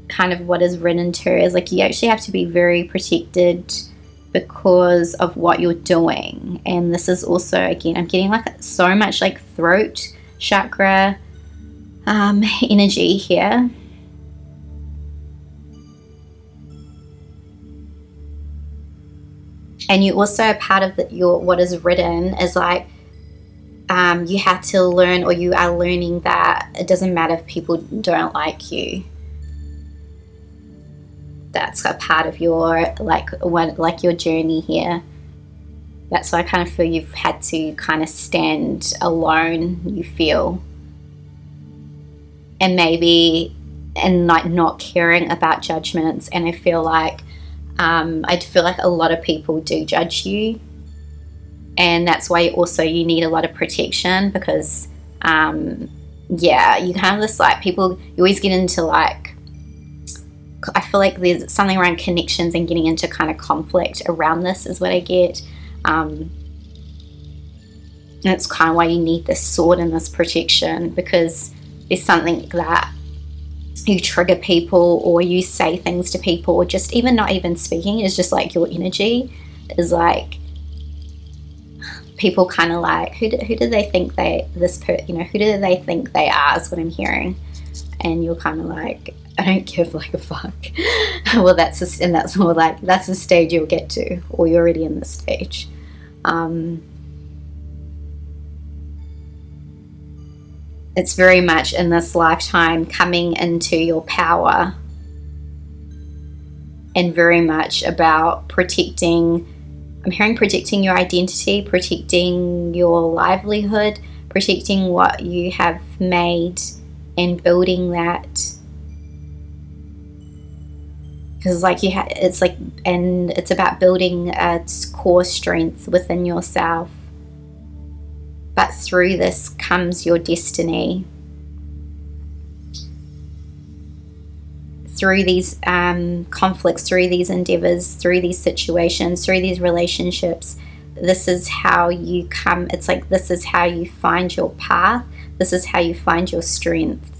kind of what is written to is like you actually have to be very protected because of what you're doing. And this is also, again, I'm getting like so much like throat chakra energy here. And you also, part of your what is written is like you have to learn, or you are learning, that it doesn't matter if people don't like you. That's a part of your like your journey here. That's why I kind of feel you've had to kind of stand alone, you feel, and maybe, and like not caring about judgments. And I feel like a lot of people do judge you, and that's why also you need a lot of protection, because yeah, you kind of this like people, you always get into like, I feel like there's something around connections and getting into kind of conflict around this is what I get. And it's kind of why you need this sword and this protection, because there's something that you trigger people, or you say things to people, or just even not even speaking, is just like your energy is like, people kind of like, who do they think who do they think they are, is what I'm hearing. And you're kind of like, I don't give like a fuck. Well, that's more like, that's the stage you'll get to, or you're already in this stage. It's very much in this lifetime coming into your power, and very much about protecting, I'm hearing protecting your identity, protecting your livelihood, protecting what you have made, and building that. Because like it's like, and it's about building a core strength within yourself. But through this comes your destiny. Through these conflicts, through these endeavors, through these situations, through these relationships, this is how you come. It's like, this is how you find your path. This is how you find your strength.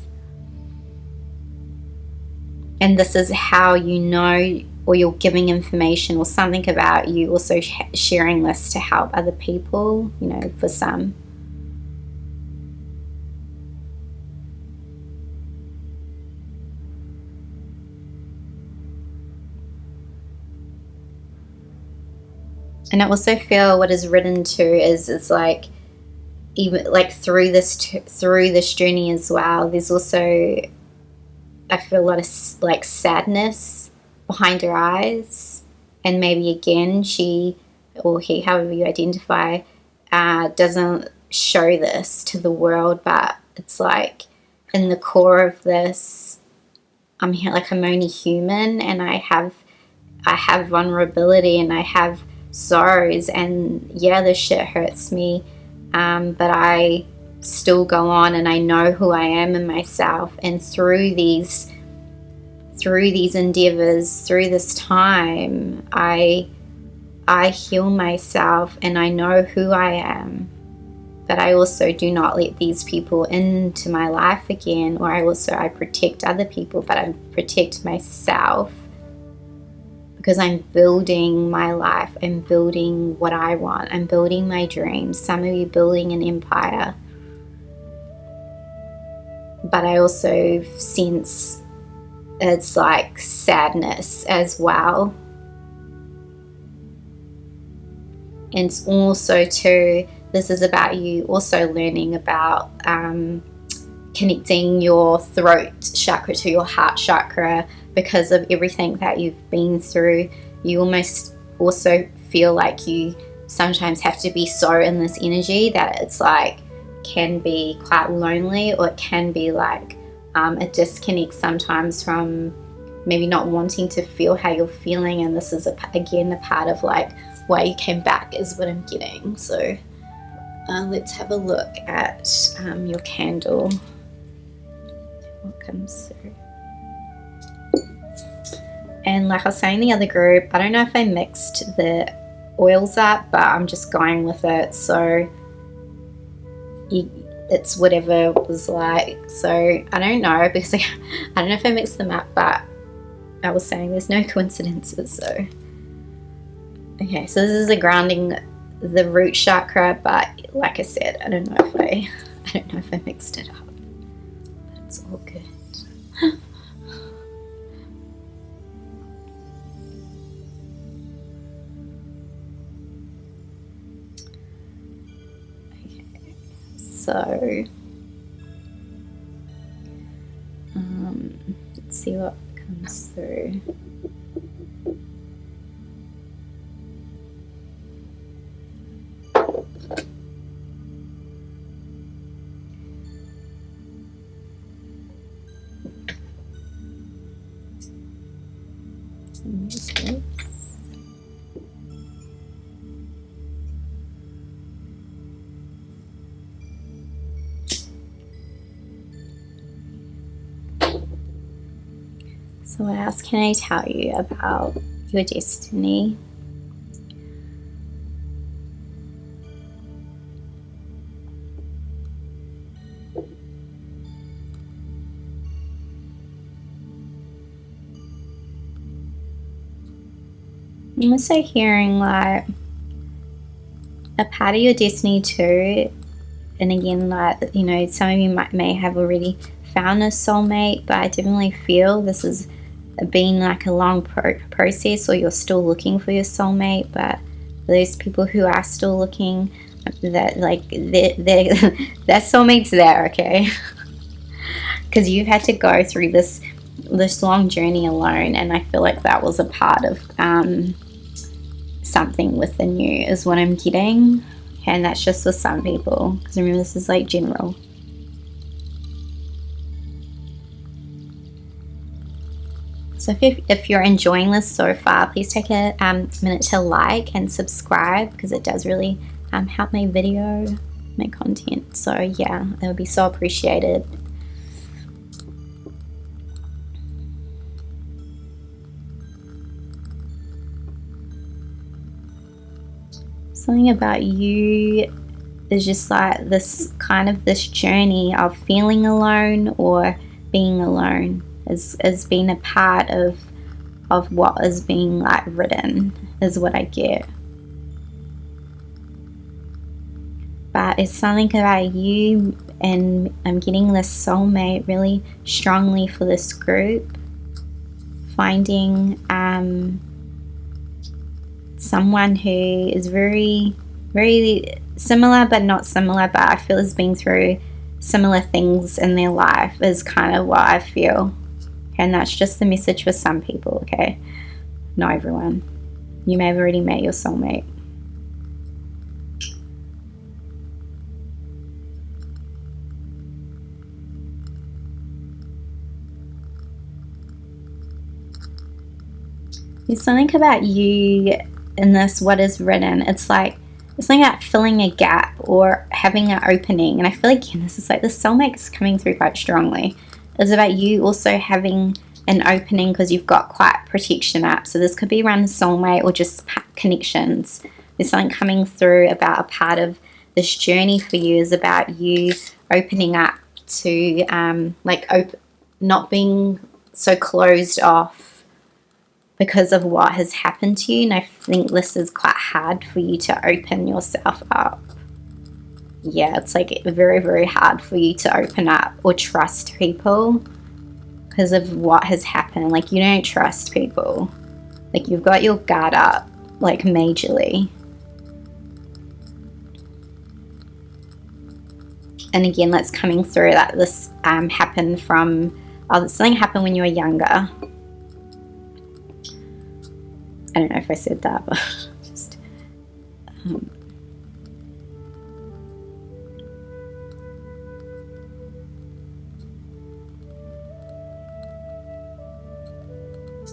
And this is how you know, or you're giving information or something about you, also sharing this to help other people, you know, for some. And I also feel what is written too is like, even like through this journey as well, there's also, I feel a lot of like sadness behind her eyes, and maybe again she or he, however you identify, doesn't show this to the world, but it's like in the core of this, I'm here, like I'm only human, and I have vulnerability, and I have sorrows, and yeah, this shit hurts me, but I still go on, and I know who I am in myself, and through these endeavors, through this time, I heal myself, and I know who I am. But I also do not let these people into my life again, or I protect other people, but I protect myself, because I'm building my life, I'm building what I want, I'm building my dreams. Some of you building an empire. But I also sense it's like sadness as well. And also too, this is about you also learning about connecting your throat chakra to your heart chakra. Because of everything that you've been through, you almost also feel like you sometimes have to be so in this energy that it's like can be quite lonely, or it can be like a disconnect sometimes from maybe not wanting to feel how you're feeling. And this is again a part of like why you came back is what I'm getting. So let's have a look at your candle, what comes through. And like I was saying in the other group, I don't know if I mixed the oils up, but I'm just going with it. So it's whatever it was like. So I don't know, because I don't know if I mixed them up, but I was saying there's no coincidences. So okay, so this is a grounding the root chakra, but like I said, I don't know if I mixed it up, but it's all good. So let's see what comes through. So what else can I tell you about your destiny? I'm also hearing like a part of your destiny too, and again, like, you know, some of you may have already found a soulmate, but I definitely feel this has been like a long process, or you're still looking for your soulmate. But for those people who are still looking, that like their soulmate's there, okay? Because you've had to go through this long journey alone, and I feel like that was a part of something within you is what I'm getting. And that's just for some people, because remember, this is like general. So if you're enjoying this so far, please take a minute to like and subscribe, because it does really help my video, my content. So yeah, that would be so appreciated. Something about you is just like this kind of this journey of feeling alone or being alone is being a part of what is being like written, is what I get. But it's something about you, and I'm getting this soulmate really strongly for this group. Finding someone who is very, very similar but not similar, but I feel has been through similar things in their life is kind of what I feel. And that's just the message for some people, okay? Not everyone. You may have already met your soulmate. There's something about you in this, what is written. It's like, it's something about filling a gap or having an opening. And I feel like, again, this is like the soulmate is coming through quite strongly. It's about you also having an opening because you've got quite protection up. So this could be around the soulmate or just connections. There's something coming through about a part of this journey for you is about you opening up to not being so closed off because of what has happened to you. And I think this is quite hard for you to open yourself up. Yeah, it's like very, very hard for you to open up or trust people because of what has happened. Like, you don't trust people. Like, you've got your guard up, like, majorly. And again, that's coming through that this happened from, something happened when you were younger. I don't know if I said that, but just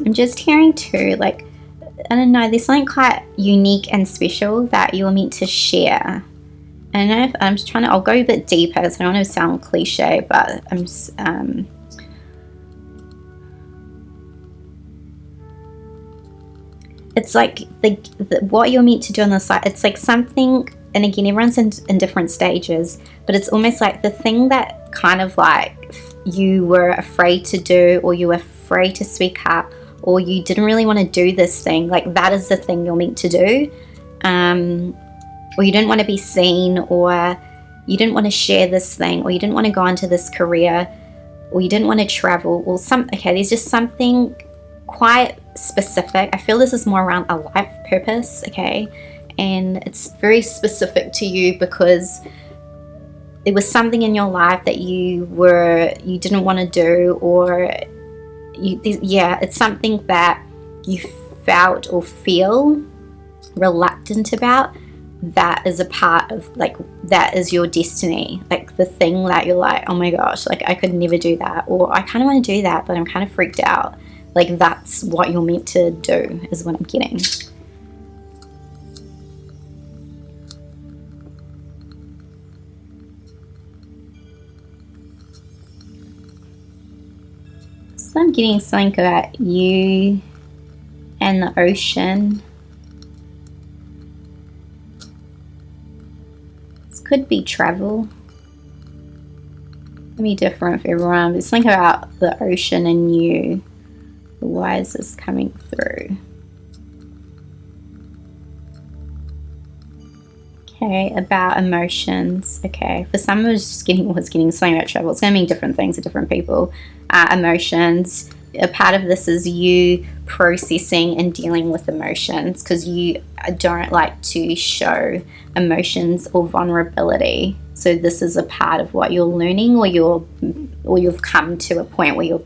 I'm just hearing too, like, I don't know, there's something quite unique and special that you're meant to share. I don't know if I'm just trying to, I'll go a bit deeper, so I don't want to sound cliche, but I'm just, it's like what you're meant to do on the side. It's like something, and again, everyone's in different stages, but it's almost like the thing that kind of like you were afraid to do, or you were afraid to speak up, or you didn't really want to do this thing. Like, that is the thing you're meant to do. Or you didn't want to be seen, or you didn't want to share this thing, or you didn't want to go into this career, or you didn't want to travel, or okay, there's just something quite specific. I feel this is more around a life purpose, okay? And it's very specific to you because there was something in your life that you didn't want to do, or it's something that you felt or feel reluctant about. That is a part of, like, that is your destiny. Like, the thing that you're like, oh my gosh, like, I could never do that, or I kind of want to do that, but I'm kind of freaked out. Like, that's what you're meant to do, is what I'm getting. So I'm getting something about you and the ocean. This could be travel. It'll be different for everyone. But something about the ocean and you. Why is this coming through? Okay, about emotions. Okay, for some, I was getting something about travel. It's going to mean different things to different people. Emotions. A part of this is you processing and dealing with emotions, because you don't like to show emotions or vulnerability. So this is a part of what you're learning, or you've come to a point where you're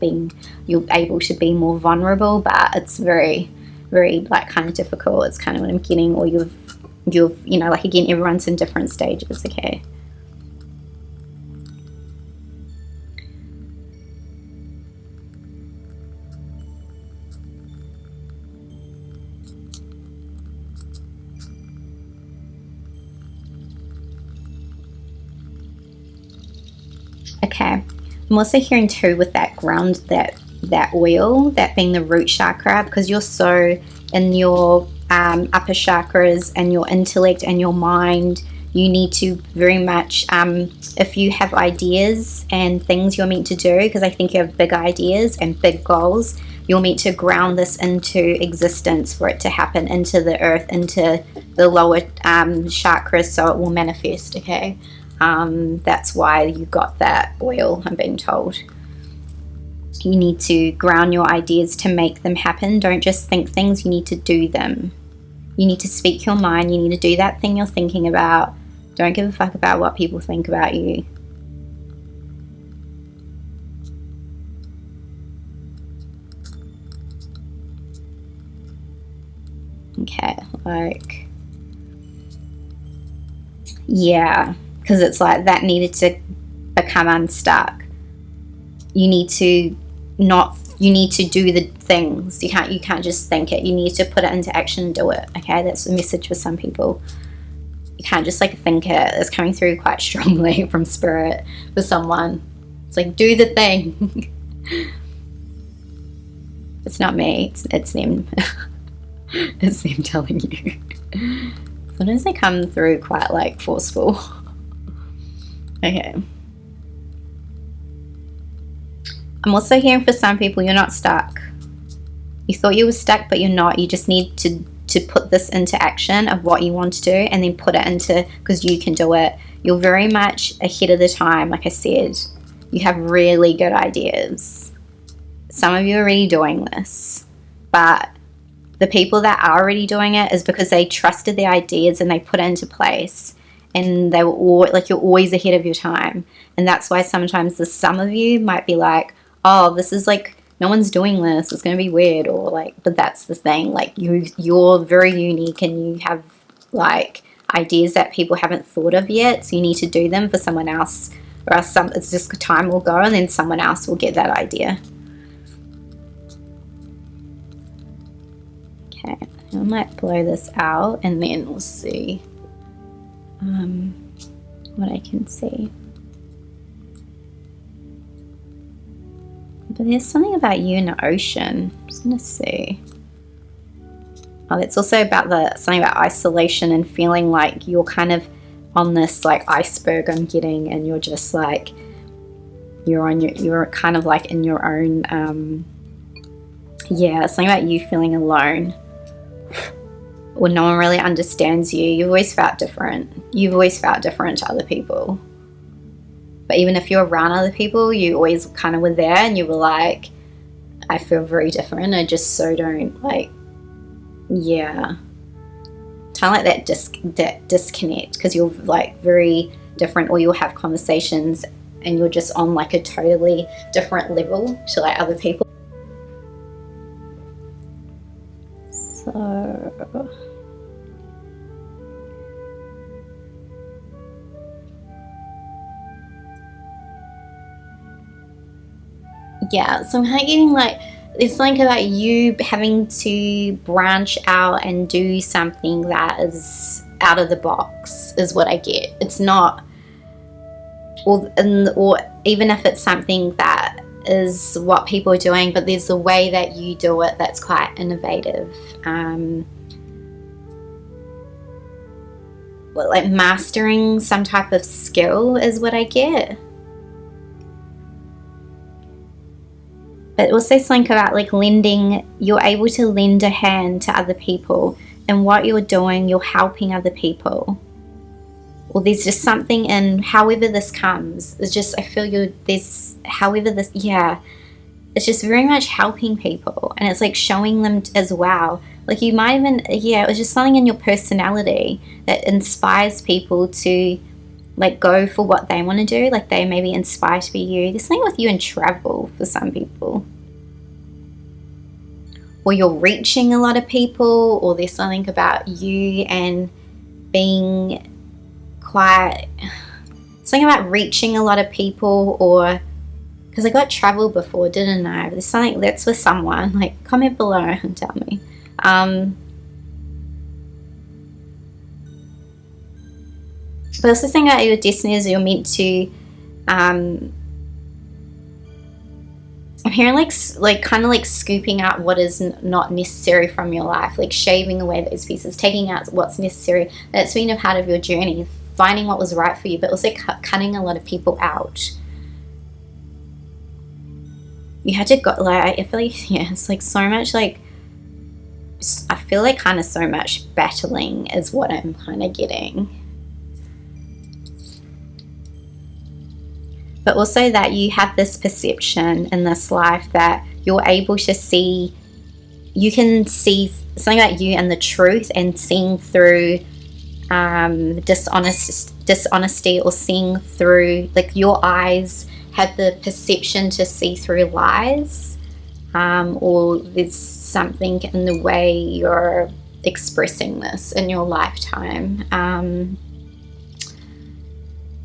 able to be more vulnerable, but it's very, very, like, kind of difficult. It's kind of what I'm getting. Or you've like, again, everyone's in different stages, okay? Okay, I'm also hearing too with that ground, that oil, that being the root chakra, because you're so in your upper chakras and your intellect and your mind. You need to very much, if you have ideas and things you're meant to do, because I think you have big ideas and big goals, you're meant to ground this into existence for it to happen, into the earth, into the lower chakras, so it will manifest, okay? That's why you got that oil, I'm being told. You need to ground your ideas to make them happen. Don't just think things, you need to do them. You need to speak your mind. You need to do that thing you're thinking about. Don't give a fuck about what people think about you. Okay, like, yeah, because it's like that needed to become unstuck. You need to do the things. You can't just think it. You need to put it into action and do it. Okay, that's the message for some people. You can't just like think it. It's coming through quite strongly from spirit for someone. It's like, do the thing. It's not me, it's them. It's them telling you. Sometimes they come through quite like forceful. Okay. I'm also hearing for some people, you're not stuck. You thought you were stuck, but you're not. You just need to put this into action of what you want to do, and then put it into, because you can do it. You're very much ahead of the time. Like I said, you have really good ideas. Some of you are already doing this, but the people that are already doing it is because they trusted the ideas and they put it into place, and they were all like, you're always ahead of your time. And that's why sometimes some of you might be like, oh, this is like, no one's doing this, it's going to be weird, or like, but that's the thing, like you're very unique and you have like ideas that people haven't thought of yet, so you need to do them for someone else, or else it's just time will go and then someone else will get that idea. Okay, I might blow this out and then we'll see what I can see. But there's something about you in the ocean. I'm just gonna see. Oh, it's also about something about isolation and feeling like you're kind of on this like iceberg I'm getting, and you're just like, you're kind of like in your own, yeah, something about you feeling alone. When no one really understands you. You've always felt different. You've always felt different to other people. But even if you're around other people, you always kind of were there and you were like, I feel very different. I just so don't like, yeah. Kind of like that disconnect, because you're like very different, or you'll have conversations and you're just on like a totally different level to like other people. So yeah, so I'm kind of getting like, it's like about you having to branch out and do something that is out of the box is what I get. It's not, or even if it's something that is what people are doing, but there's a way that you do it that's quite innovative. Like mastering some type of skill is what I get. But also something about like lending, you're able to lend a hand to other people, and what you're doing, you're helping other people. Or there's just something in however this comes, it's just, I feel there's however this, yeah, it's just very much helping people, and it's like showing them as well. Like you might even, yeah, it was just something in your personality that inspires people to like go for what they want to do. Like they may be inspired to be you. There's something with you in travel for some people. Or you're reaching a lot of people, or there's something about you and being quite, something about reaching a lot of people, or, because I got travel before, didn't I? There's something that's for someone, like comment below and tell me. But also the thing about your destiny is you're meant to, I'm hearing like kind of like scooping out what is not necessary from your life, like shaving away those pieces, taking out what's necessary. That's been a part of your journey, finding what was right for you, but also cutting a lot of people out. You had to go, like, I feel like, yeah, it's like so much, like, I feel like kind of so much battling is what I'm kind of getting. But also that you have this perception in this life that you're able to see, you can see something about you and the truth, and seeing through dishonesty, or seeing through, like, your eyes have the perception to see through lies, or there's something in the way you're expressing this in your lifetime.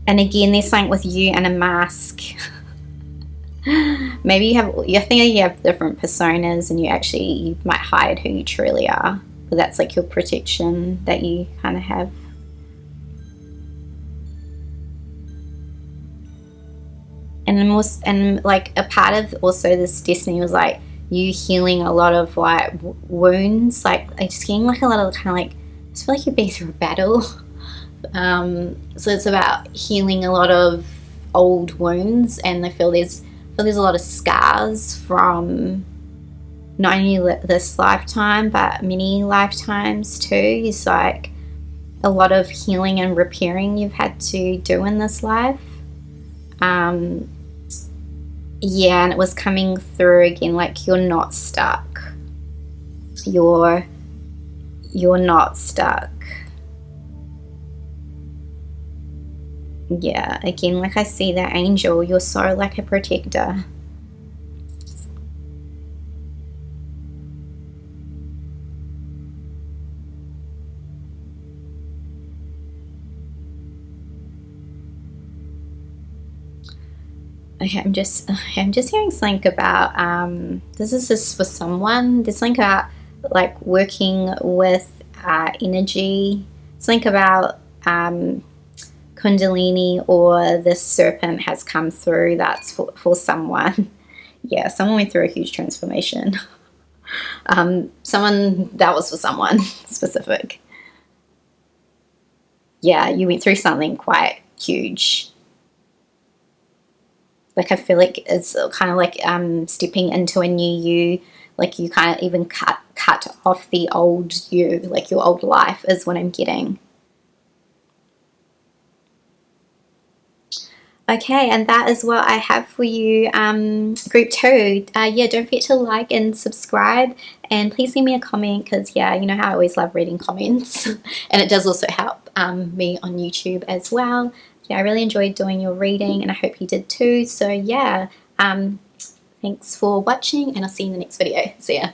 And again, there's something with you and a mask. Maybe you think you have different personas, and you might hide who you truly are, but that's like your protection that you kind of have. And like a part of also this destiny was like you healing a lot of like wounds, like I just getting like a lot of kind of like, I just feel like you've been through a battle. So it's about healing a lot of old wounds, and I feel there's a lot of scars from not only this lifetime but many lifetimes too. It's like a lot of healing and repairing you've had to do in this life. Yeah, and it was coming through again, like you're not stuck. You're not stuck. Yeah, again, like I see that angel, you're so like a protector. Okay, I'm just hearing something about this is just for someone. There's something about like working with energy. Something about Kundalini, or this serpent has come through. That's for someone. Yeah, someone went through a huge transformation. Someone that was for someone specific. Yeah, you went through something quite huge. Like I feel like it's kind of like stepping into a new you. Like you kind of even cut off the old you, like your old life is what I'm getting. Okay, and that is what I have for you, group 2. Yeah, don't forget to like and subscribe, and please leave me a comment, because yeah, you know how I always love reading comments. And it does also help me on YouTube as well. Yeah, I really enjoyed doing your reading, and I hope you did too. So yeah, thanks for watching, and I'll see you in the next video. See ya.